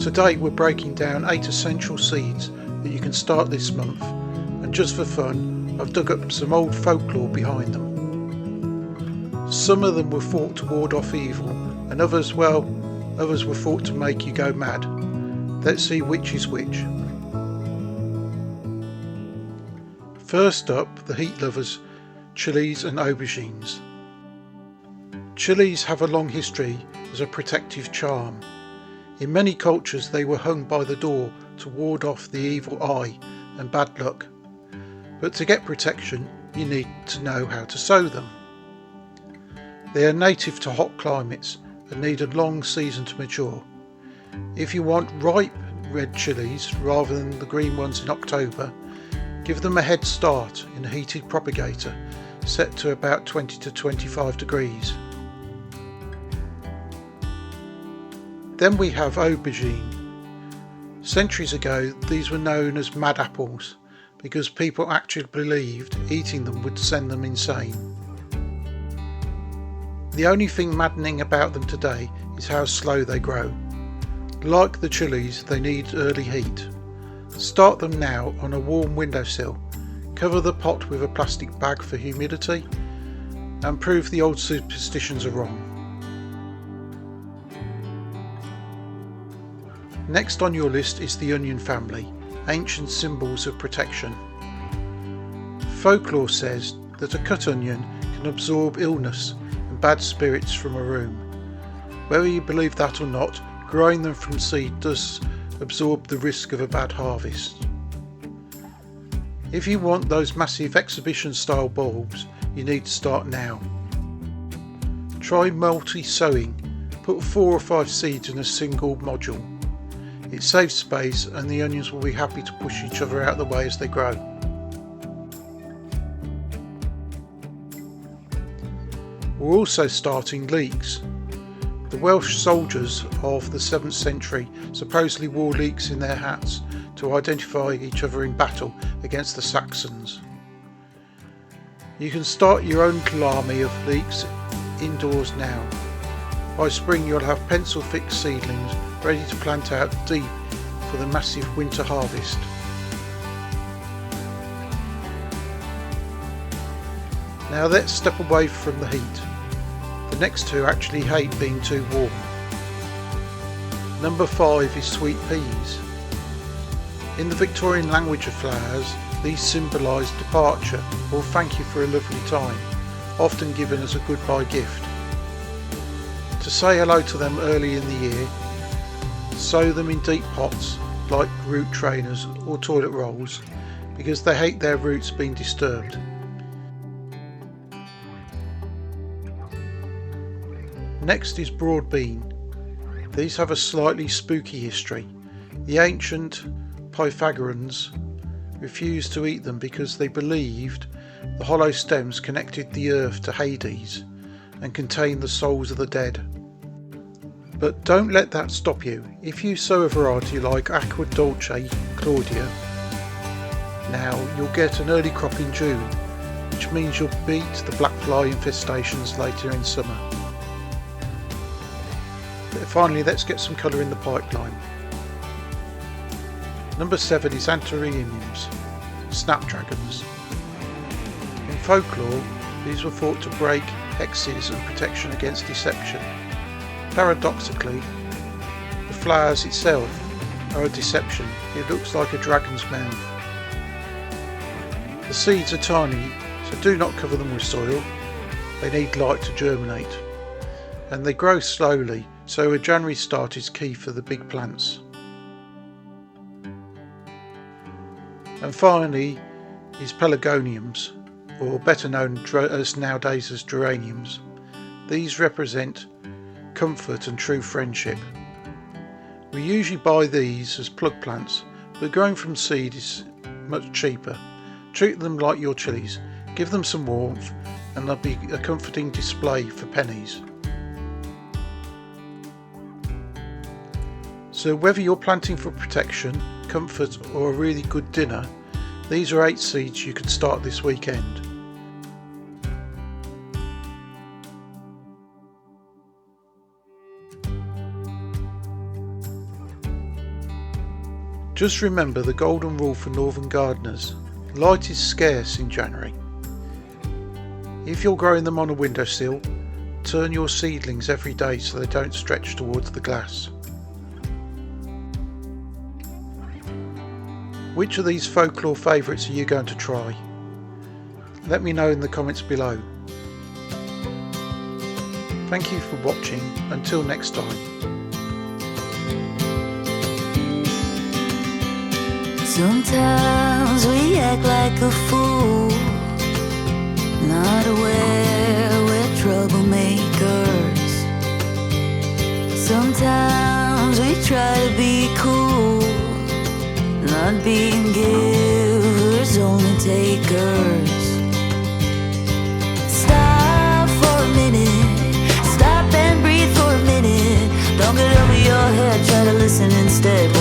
Today we're breaking down 8 essential seeds that you can start this month, and just for fun I've dug up some old folklore behind them. Some of them were thought to ward off evil, and others were thought to make you go mad. Let's see which is which. First up, the heat lovers, chillies and aubergines. Chillies have a long history as a protective charm. In many cultures they were hung by the door to ward off the evil eye and bad luck. But to get protection you need to know how to sow them. They are native to hot climates and need a long season to mature. If you want ripe red chillies rather than the green ones in October, give them a head start in a heated propagator set to about 20 to 25 degrees. Then we have aubergine. Centuries ago these were known as mad apples because people actually believed eating them would send them insane. The only thing maddening about them today is how slow they grow. Like the chillies, they need early heat. Start them now on a warm windowsill, cover the pot with a plastic bag for humidity, and prove the old superstitions are wrong. Next on your list is the onion family, ancient symbols of protection. Folklore says that a cut onion can absorb illness and bad spirits from a room. Whether you believe that or not, growing them from seed does absorb the risk of a bad harvest. If you want those massive exhibition style bulbs, you need to start now. Try multi-sowing, put 4 or 5 seeds in a single module. It saves space and the onions will be happy to push each other out of the way as they grow. We're also starting leeks. The Welsh soldiers of the 7th century supposedly wore leeks in their hats to identify each other in battle against the Saxons. You can start your own little army of leeks indoors now. By spring you'll have pencil-thick seedlings ready to plant out deep for the massive winter harvest. Now let's step away from the heat. The next two actually hate being too warm. Number 5 is sweet peas. In the Victorian language of flowers, these symbolise departure or thank you for a lovely time, often given as a goodbye gift. To say hello to them early in the year, sow them in deep pots like root trainers or toilet rolls because they hate their roots being disturbed. Next is broad bean. These have a slightly spooky history. The ancient Pythagoreans refused to eat them because they believed the hollow stems connected the earth to Hades and contained the souls of the dead. But don't let that stop you. If you sow a variety like Aqua Dolce Claudia now, you'll get an early crop in June, which means you'll beat the black fly infestations later in summer. But finally, let's get some colour in the pipeline. Number 7 is Antirrhinums, snapdragons. In folklore, these were thought to break hexes and protection against deception. Paradoxically, the flowers itself are a deception. It looks like a dragon's mouth. The seeds are tiny, so do not cover them with soil. They need light to germinate. And they grow slowly, so a January start is key for the big plants. And finally is Pelargoniums, or better known as nowadays as Geraniums. These represent comfort and true friendship. We usually buy these as plug plants, but growing from seed is much cheaper. Treat them like your chillies, give them some warmth, and they'll be a comforting display for pennies. So whether you're planting for protection, comfort or a really good dinner, these are 8 seeds you could start this weekend. Just remember the golden rule for northern gardeners: light is scarce in January. If you're growing them on a windowsill, turn your seedlings every day so they don't stretch towards the glass. Which of these folklore favourites are you going to try? Let me know in the comments below. Thank you for watching. Until next time. Sometimes we act like a fool, not aware we're troublemakers. Sometimes we try to be cool, not being givers, only takers. Stop for a minute, stop and breathe for a minute. Don't get over your head, try to listen instead.